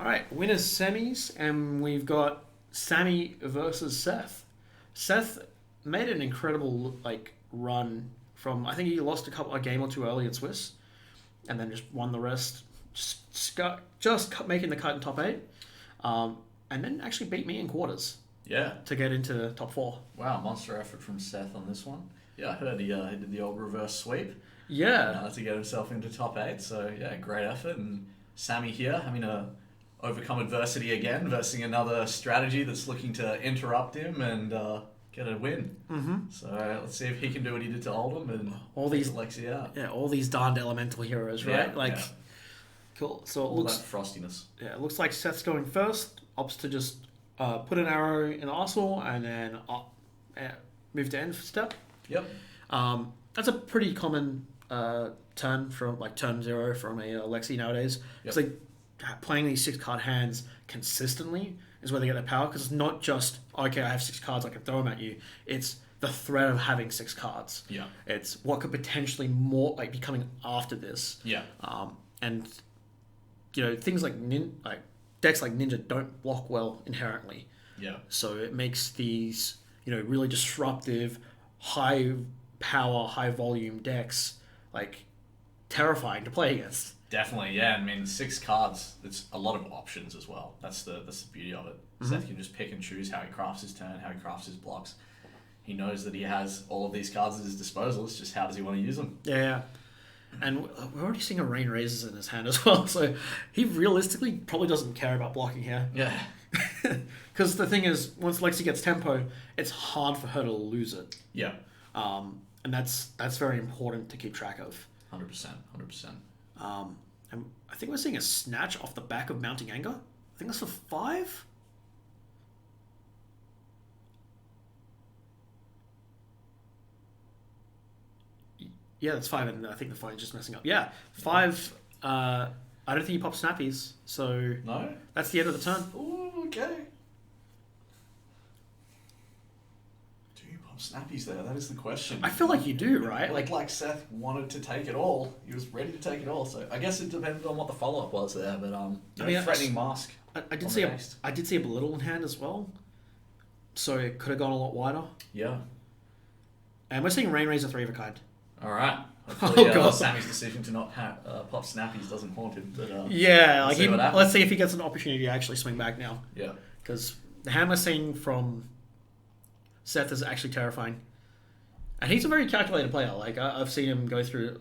Alright, winners semis, and we've got Sammy versus Seth. Seth made an incredible run from, I think he lost a game or two early at Swiss, and then just won the rest. Just making the cut in top 8. And then actually beat me in quarters. Yeah. To get into top 4. Wow, monster effort from Seth on this one. Yeah, I heard he did the old reverse sweep. Yeah. To get himself into top 8. So, yeah, great effort. And Sammy here having to overcome adversity again, versus another strategy that's looking to interrupt him and get a win. Mm-hmm. So, let's see if he can do what he did to Oldham and all these Lexi out. Yeah, all these darned elemental heroes, right? Yeah. Cool. So all that frostiness. Yeah, it looks like Seth's going first. Opts to just put an arrow in Arsenal and then move to end step. Yep. That's a pretty common turn from turn 0 from a Lexi nowadays. It's playing these 6-card hands consistently is where they get their power, because it's not just, okay, I have 6 cards, I can throw them at you. It's the threat of having 6 cards. Yeah. It's what could potentially more be coming after this. Yeah. And things like decks like Ninja don't block well inherently. Yeah. So it makes these really disruptive, high power, high volume decks terrifying to play against. Definitely, yeah. I mean, 6 cards, it's a lot of options as well. That's the beauty of it. Mm-hmm. Seth can just pick and choose how he crafts his turn, how he crafts his blocks. He knows that he has all of these cards at his disposal. It's just how does he want to use them? Yeah. And we're already seeing a Rain Razors in his hand as well, so he realistically probably doesn't care about blocking here. Yeah. Because the thing is, once Lexi gets tempo, it's hard for her to lose it. Yeah. And that's very important to keep track of. 100%. And I think we're seeing a snatch off the back of Mounting Anger. I think that's for 5. Yeah, that's 5, and I think the phone's just messing up. Yeah, 5. I don't think he pops snappies, so no, that's the end of the turn. Ooh, okay. Do you pop snappies there? That is the question. I feel like you do, right? Like Seth wanted to take it all. He was ready to take it all. So I guess it depended on what the follow up was there. But threatening mask. I did see a belittle in hand as well, so it could have gone a lot wider. Yeah. And we're seeing Rain Razor 3 of a kind. All right. Hopefully, Sammy's decision to not pop snappies doesn't haunt him. But, let's see if he gets an opportunity to actually swing back now. Yeah. Because the hand we're seeing from Seth is actually terrifying. And he's a very calculated player. I've seen him go through,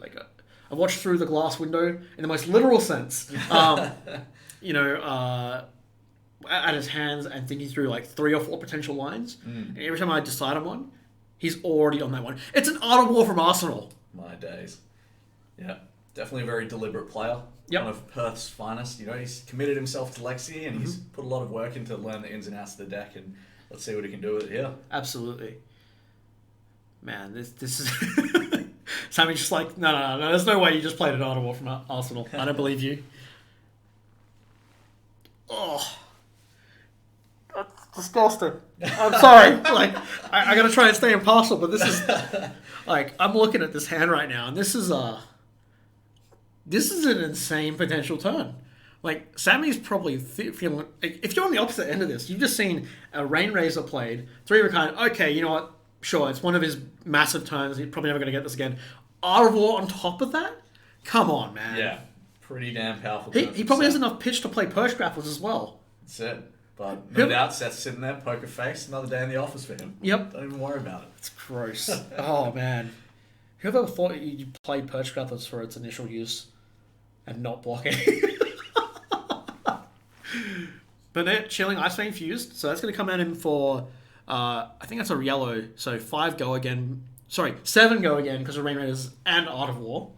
I've watched through the glass window in the most literal sense. At his hands and thinking through 3 or 4 potential lines. And every time I decide on one, he's already on that one. It's an Art of War from Arsenal. My days. Yeah. Definitely a very deliberate player. Yep. One of Perth's finest. He's committed himself to Lexi and he's put a lot of work into learn the ins and outs of the deck, and let's see what he can do with it here. Absolutely. Man, this is... Sammy's just no, there's no way you just played an Art of War from Arsenal. I don't believe you. Oh... That's disgusting. I'm sorry. I gotta try and stay impartial, but this is I'm looking at this hand right now, and this is an insane potential turn. Sammy's probably feeling. If you're on the opposite end of this, you've just seen a Rain Razor played 3 of a kind. Okay, you know what? Sure, it's one of his massive turns. He's probably never gonna get this again. Art of War on top of that. Come on, man. Yeah, pretty damn powerful. He probably has enough pitch to play Perch Grapples as well. That's it. But no doubt, Seth's sitting there, poker face, another day in the office for him. Yep. Don't even worry about it. It's gross. Oh, man. Whoever thought you played Perch Grapplers for its initial use and not blocking? But they're chilling Ice Vein Fused, so that's going to come at him for, I think that's a yellow, so 5 go again. Sorry, 7 go again because of Rain Raiders and Art of War.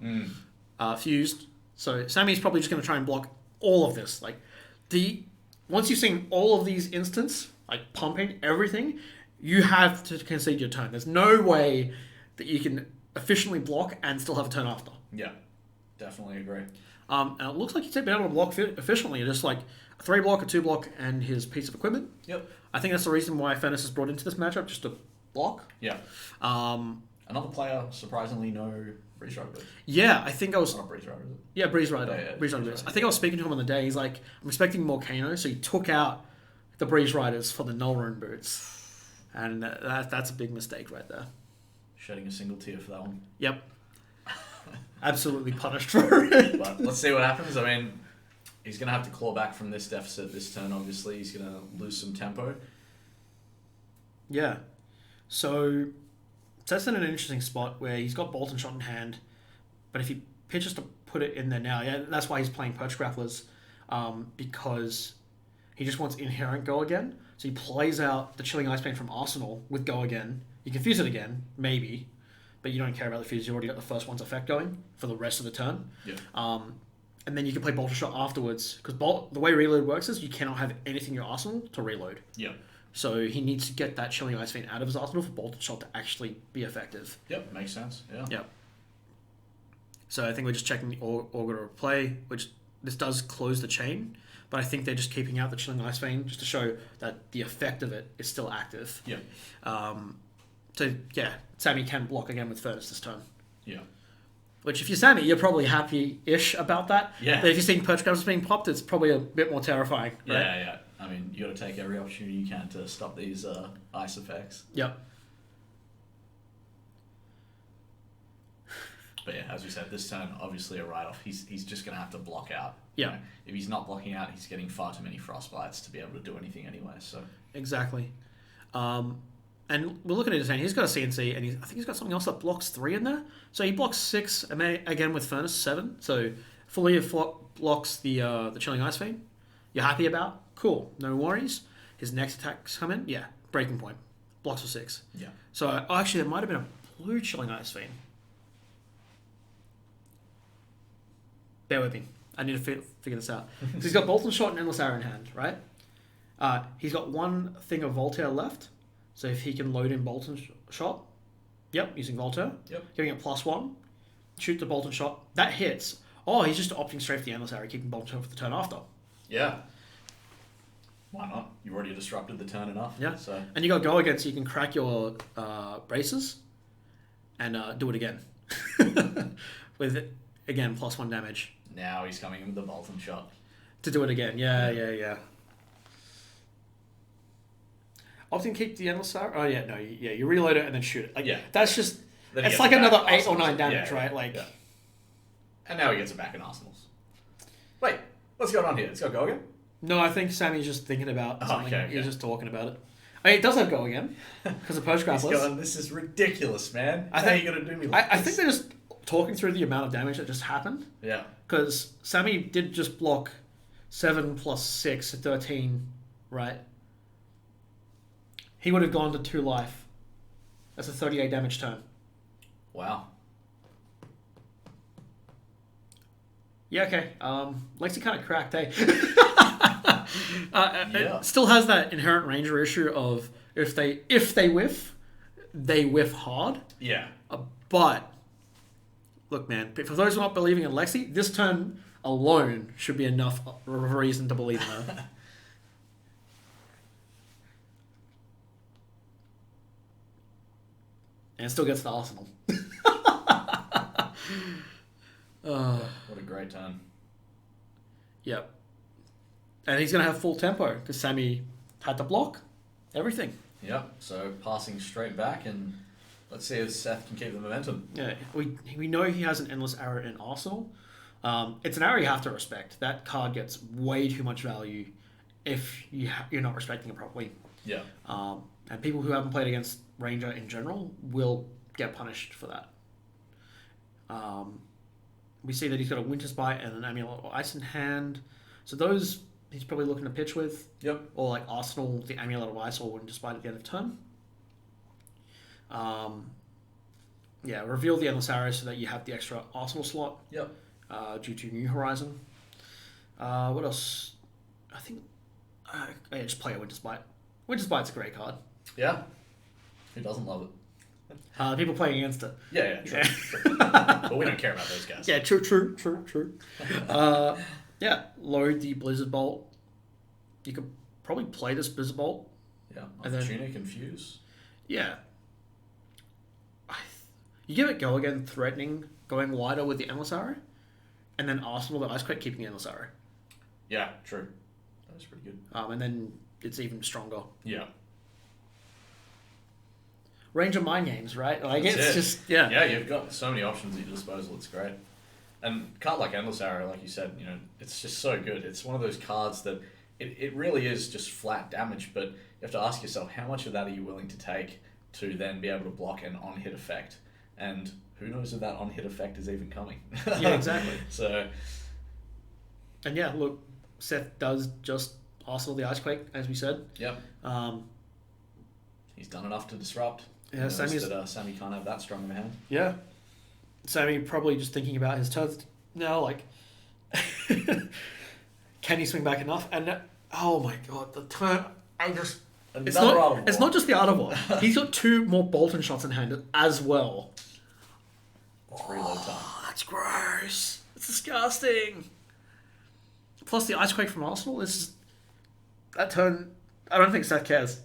Fused. So Sammy's probably just going to try and block all of this. Once you've seen all of these instants, pumping everything, you have to concede your turn. There's no way that you can efficiently block and still have a turn after. Yeah, definitely agree. And it looks like he's been able to block efficiently, just a 3 block, a 2 block, and his piece of equipment. Yep. I think that's the reason why Fennis is brought into this matchup, just to block. Yeah. Another player, surprisingly, no Breeze Rider boots. Yeah, I think I was... Not Breeze Rider, is it? Yeah, Breeze Rider. Yeah, Breeze Rider Breeze boots. Rider, I think I was speaking to him on the day. He's like, I'm expecting more Kano, so he took out the Breeze Riders for the Null Rune boots. And that's a big mistake right there. Shedding a single tear for that one. Yep. Absolutely punished for it. But let's see what happens. I mean, he's going to have to claw back from this deficit this turn, obviously. He's going to lose some tempo. Yeah. So, Seth's in an interesting spot where he's got Bolt and Shot in hand, but if he pitches to put it in there now, yeah, that's why he's playing Perch Grapplers, because he just wants inherent Go Again. So he plays out the Chilling Ice Pain from Arsenal with Go Again. You can fuse it again, maybe, but you don't care about the fuse. You already got the first one's effect going for the rest of the turn. Yeah. And then you can play Bolt Shot afterwards, because the way Reload works is you cannot have anything in your arsenal to reload. Yeah. So he needs to get that Chilling Ice Pain out of his arsenal for Bolt Shot to actually be effective. Yep, makes sense. Yeah. Yep. So I think we're just checking the order of play, which this does close the chain, but I think they're just keeping out the Chilling Ice Vein just to show that the effect of it is still active. Yeah. So yeah, Sammy can block again with Furnace this turn. Yeah. Which if you're Sammy, you're probably happy-ish about that. Yeah. But if you're seeing Perch Grabs being popped, it's probably a bit more terrifying. Right? Yeah. I mean, you got to take every opportunity you can to stop these ice effects. Yep. But yeah, as we said, this turn, obviously a write-off. He's just going to have to block out. Yeah. You know, if he's not blocking out, he's getting far too many Frostbites to be able to do anything anyway. So Exactly. And we're looking at his hand. He's got a CNC, and I think he's got something else that blocks 3 in there. So he blocks 6, and again with Furnace 7. So fully blocks the Chilling Ice Vein. You're happy about? Cool. No worries. His next attacks come in. Yeah. Breaking Point. Blocks for 6. yeah. So actually, there might have been a blue Chilling Ice Vein. Bear with me. I need to figure this out. So he's got Bolt and Shot and Endless Arrow in hand, right? He's got one thing of Voltaire left. So if he can load in Bolt and Shot, yep, using Voltaire, giving it +1, shoot the Bolt and Shot, that hits. Oh, he's just opting straight for the Endless Arrow, keeping Bolt and Shot for the turn after. Yeah. Why not? You've already disrupted the turn enough. Yeah. So And you got Go Again, so you can crack your braces and do it again. With, again, +1 damage. now he's coming in with the Bolt and Shot. To do it again, yeah. Often keep the Endless Arrow. Oh, yeah, no, you reload it and then shoot it. Like, Yeah. That's just... Then he It's gets like it back another in 8 or 9 Arsenals. damage, Yeah, right? Like, yeah. And now he gets it back in Arsenals. Wait, what's going on here? It's got Go Again? No, I think Sammy's just thinking about something. okay. He's just talking about it. I mean, it does have Go Again, because of Perch He's Grapplers. going, this is ridiculous, man. I How are think- you going to do me like I this? think they're just talking through the amount of damage that just happened, Yeah. because Sammy did just block 7 + 6, 13, right? He would have gone to 2 life. That's a 38 damage turn. Wow. Yeah, okay. Lexi kind of cracked, eh? Yeah. It still has that inherent ranger issue of if they whiff, they whiff hard. Yeah. But look, man, for those who are not believing in Lexi, this turn alone should be enough of a reason to believe in her. And it still gets the Arsenal. What a great turn. Yep. And he's going to have full tempo because Sammy had to block everything. Yep. So passing straight back, and let's see if Seth can keep the momentum. Yeah, we know he has an Endless Arrow in Arsenal. It's an arrow you have to respect. That card gets way too much value if you're not respecting it properly. Yeah. And people who haven't played against Ranger in general will get punished for that. We see that he's got a Winter's Bite and an Amulet of Ice in hand. So those he's probably looking to pitch with. Yep. Or like Arsenal, the Amulet of Ice or Winter's Bite at the end of turn. Yeah, reveal the Endless Arrow so that you have the extra Arsenal slot. Yep. Due to New Horizon. What else? I think... yeah, just play a Winter's Bite. Winter's Bite's a great card. Yeah. Who doesn't love it? People playing against it. Yeah, true. But we don't care about those guys. Yeah, true. Yeah, load the Blizzard Bolt. You could probably play this Blizzard Bolt. Yeah. And then- Opportunity, confuse. Yeah. You give it Go Again threatening, going wider with the Endless Arrow, and then Arsenal the Ice Quake keeping the Endless Arrow. Yeah, true. That was pretty good. And then it's even stronger. Yeah. Range of mind games, right? Like That's it's it. just yeah. Yeah, you've got so many options at your disposal. It's great. And a card like Endless Arrow, like you said, it's just so good. It's one of those cards that it really is just flat damage, but you have to ask yourself, how much of that are you willing to take to then be able to block an on-hit effect? And who knows if that on-hit effect is even coming? Yeah, exactly. So, and yeah, look, Seth does just Arsenal the Ice Quake, as we said. Yep. He's done enough to disrupt. Yeah, Sammy can't have that strong of a hand. Yeah. Sammy probably just thinking about his turns now, like, can he swing back enough? And oh my god, the turn! It's not just the Art of War. He's got 2 more Bolton shots in hand as well. Reload time. That's gross. It's disgusting. Plus the Ice Quake from Arsenal that turn. I don't think Seth cares.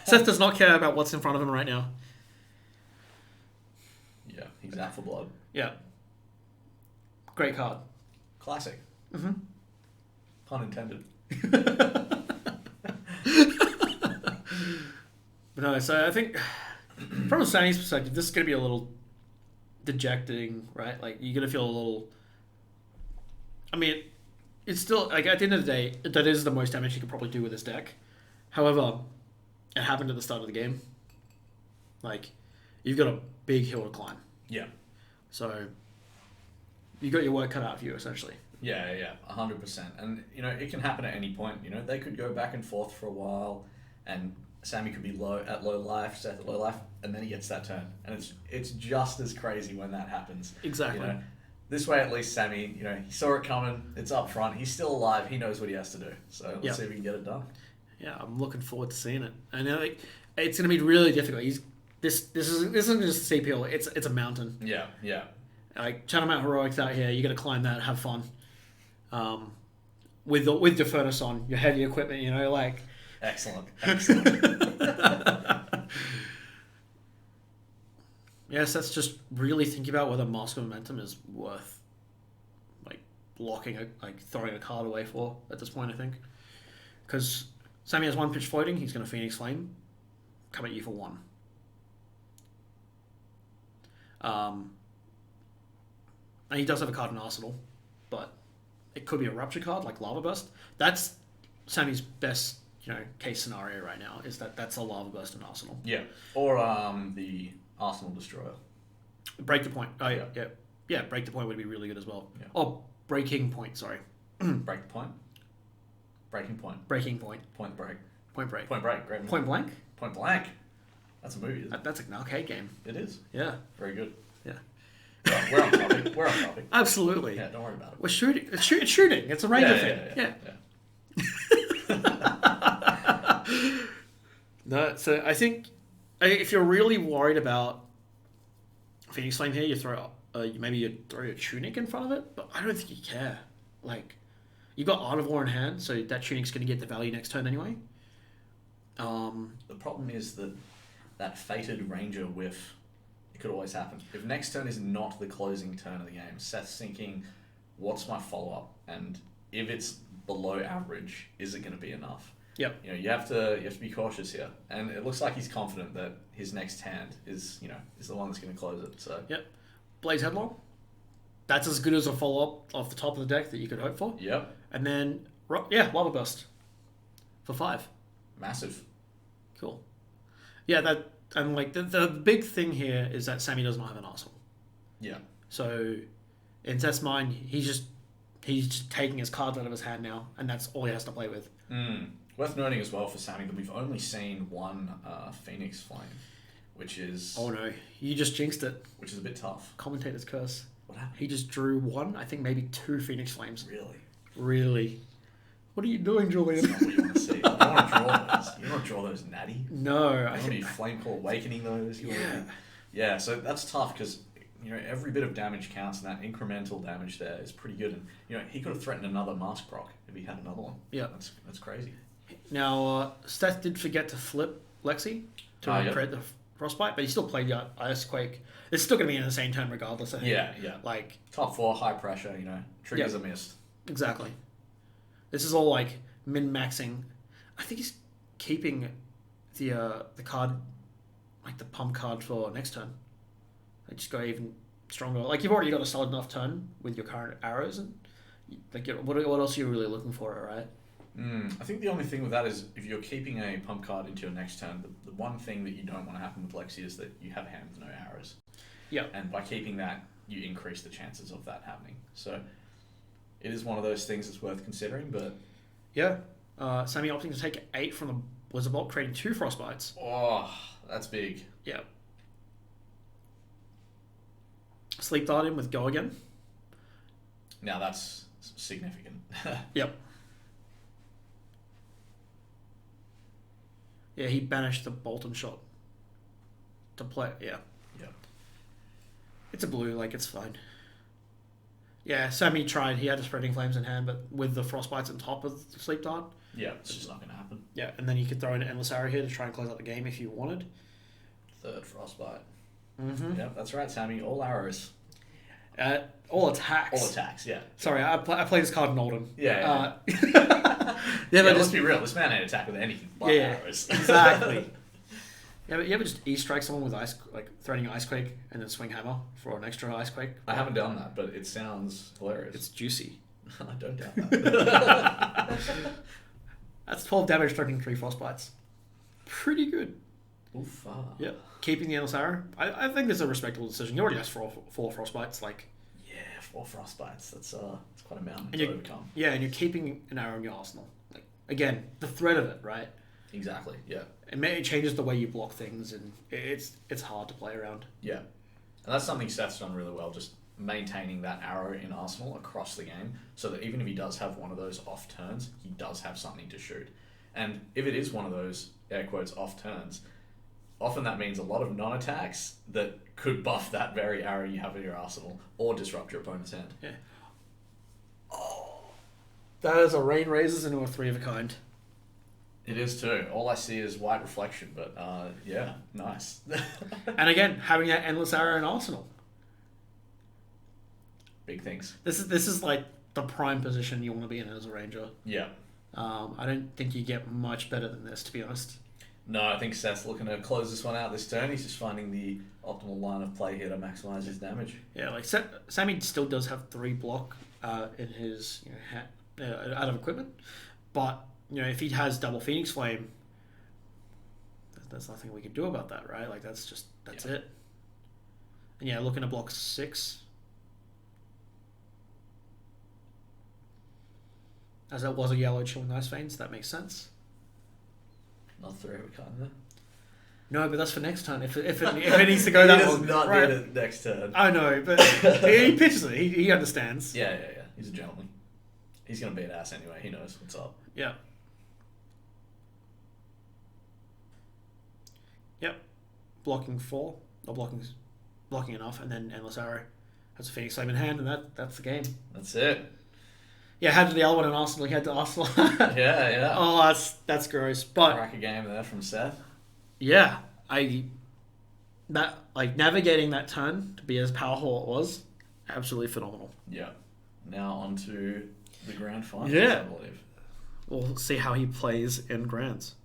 Seth does not care about what's in front of him right now. Yeah, he's out for blood. Yeah. Great card. Classic. Mm-hmm. Pun intended. But no, so I think from Sammy's perspective, this is going to be a little dejecting, right? Like, you're going to feel a little... I mean, it's still... Like, at the end of the day, that is the most damage you could probably do with this deck. However, it happened at the start of the game. Like, you've got a big hill to climb. Yeah. So, you got your work cut out for you, essentially. Yeah, 100%. And, it can happen at any point. They could go back and forth for a while, and Sammy could be at low life, Seth at low life, and then he gets that turn. And it's just as crazy when that happens. Exactly. This way, at least Sammy, he saw it coming. It's up front. He's still alive. He knows what he has to do. So let's see if we can get it done. Yeah, I'm looking forward to seeing it. And it's going to be really difficult. This isn't just a CPL. It's a mountain. Yeah. Like, Channel Mount Heroics out here, you got to climb that, have fun. With your furnace on, your heavy equipment, like... Excellent. Yes, that's just really thinking about whether Mask of Momentum is worth, like, throwing a card away for at this point, I think. Because Sammy has 1 pitch floating, he's going to Phoenix Flame, come at you for 1. And he does have a card in Arsenal, but it could be a Rupture card, like Lava Burst. That's Sammy's best, case scenario right now, is that's a Lava Burst in Arsenal. Yeah. Or the Arsenal Destroyer. Break the Point. Oh, yeah. Yeah, Break the Point would be really good as well. Yeah. Oh, Breaking Point, sorry. Break the Point? Breaking Point. Breaking Point. Point Break. Point Break. Point Break, great. Point Blank? Point Blank. That's a movie, isn't it? That's an arcade game. It is. Yeah. Very good. Yeah. We're on topic. Absolutely. Yeah, don't worry about it. We're shooting. It's shooting. It's a Ranger thing. Yeah. No, so I think if you're really worried about Phoenix Flame here, you throw maybe you throw a Tunic in front of it, but I don't think you care. Like, you've got Art of War in hand, so that Tunic's going to get the value next turn anyway. The problem is that fated Ranger whiff. It could always happen. If next turn is not the closing turn of the game, Seth's thinking, what's my follow-up? And if it's below average, is it going to be enough? Yep. You have to be cautious here. And it looks like he's confident that his next hand is the one that's going to close it. So yep. Blaze Headlong. That's as good as a follow-up off the top of the deck that you could hope for. Yep. And then, Lava Burst for 5. Massive. Cool. Yeah, and like the big thing here is that Sammy does not have an Arsenal. Yeah. So in Seth's mind, he's just taking his cards out of his hand now, and that's all he has to play with. Worth noting as well for Sammy that we've only seen 1 Phoenix Flame, which is... Oh no, you just jinxed it. Which is a bit tough. Commentator's curse. What happened? He just drew 1, I think maybe 2 Phoenix Flames. Really? What are you doing, Julian? That's not what you want to see. You don't want to draw those. You don't want to draw those natty. No. You want to be Flame Core Awakening those. Yeah, so that's tough because, every bit of damage counts, and that incremental damage there is pretty good. And, he could have threatened another Mask Proc if he had another one. Yeah. That's crazy. Now, Seth did forget to flip Lexi to create the Frostbite, but he still played the Ice Quake. It's still going to be an insane turn regardless, I think. Yeah. Like, Top 4, high pressure, triggers are missed. exactly. This is all like min-maxing. I think he's keeping the card, like the pump card for next turn. Like, just go even stronger. Like, you've already got a solid enough turn with your current arrows, and like, what else are you really looking for, right? I think the only thing with that is if you're keeping a pump card into your next turn, the one thing that you don't want to happen with Lexi is that you have a hand with no arrows. Yeah. And by keeping that, you increase the chances of that happening. So it is one of those things that's worth considering, but... Yeah. Sammy opting to take 8 from the Blizzard Bolt, trading 2 Frostbites. Oh, that's big. Yeah. Sleep Dart in with Go Again. Now that's significant. Yep. Yeah, he banished the Bolton shot to play. Yeah. Yeah. It's a blue, like, it's fine. Yeah, Sammy tried. He had the Spreading Flames in hand, but with the Frostbites on top of the Sleep Dart. Yeah, it's just not going to happen. Yeah, and then you could throw in an Endless Arrow here to try and close out the game if you wanted. 3rd Frostbite. Mm-hmm. Yep, that's right, Sammy. All arrows. All attacks. All attacks, yeah. Sorry, I play this card in Oldham. Yeah. Yeah, but let's be real. This man ain't attack with anything but arrows. Exactly. Yeah, but you ever just E-strike someone with ice, like threatening Ice Quake and then swing hammer for an extra Ice Quake? I haven't done that, but it sounds hilarious. It's juicy. I don't doubt that. That's 12 damage, threatening 3 Frostbites. Pretty good. Oof. Yeah. Keeping the Endless Arrow. I think it's a respectable decision. You already have 4 Frostbites, like... Yeah, 4 Frostbites. That's quite a mountain to overcome. Yeah, and you're keeping an arrow in your arsenal. Like, again, the threat of it, right? Exactly, yeah. It changes the way you block things, and it's hard to play around. Yeah. And that's something Seth's done really well, just maintaining that arrow in arsenal across the game, so that even if he does have one of those off turns, he does have something to shoot. And if it is one of those, air quotes, off turns, often that means a lot of non-attacks that could buff that very arrow you have in your arsenal, or disrupt your opponent's hand. Yeah. Oh. That is a Rain Raises into a 3 of a kind. It is too. All I see is white reflection, but yeah, nice. And again, having that Endless Arrow in arsenal. Big things. This is like the prime position you want to be in as a ranger. Yeah. I don't think you get much better than this, to be honest. No, I think Seth's looking to close this one out this turn. He's just finding the optimal line of play here to maximize his damage. Yeah, like Sammy still does have 3 block in his out of equipment, but if he has double Phoenix Flame, there's nothing we can do about that, right? Like that's it. And yeah, looking to block 6. As that was a yellow Chilling Ice Veins, that makes sense. Not 3 of a kind though. No, but that's for next turn. If it needs to go that long, he does not right? need it next turn. I know, but he pitches it. He understands. Yeah. He's a gentleman. He's gonna beat ass anyway. He knows what's up. Yeah. Yep. Blocking 4, or blocking enough, and then Endless Arrow. Has a Phoenix Flame in hand, and that's the game. That's it. Yeah, had the other one in Arsenal. He had the Arsenal. Yeah. Oh, that's gross. But crack a game there from Seth. Yeah, navigating that turn to be as powerful it was, absolutely phenomenal. Yeah. Now on to the grand finals, Yeah. I believe. We'll see how he plays in Grands.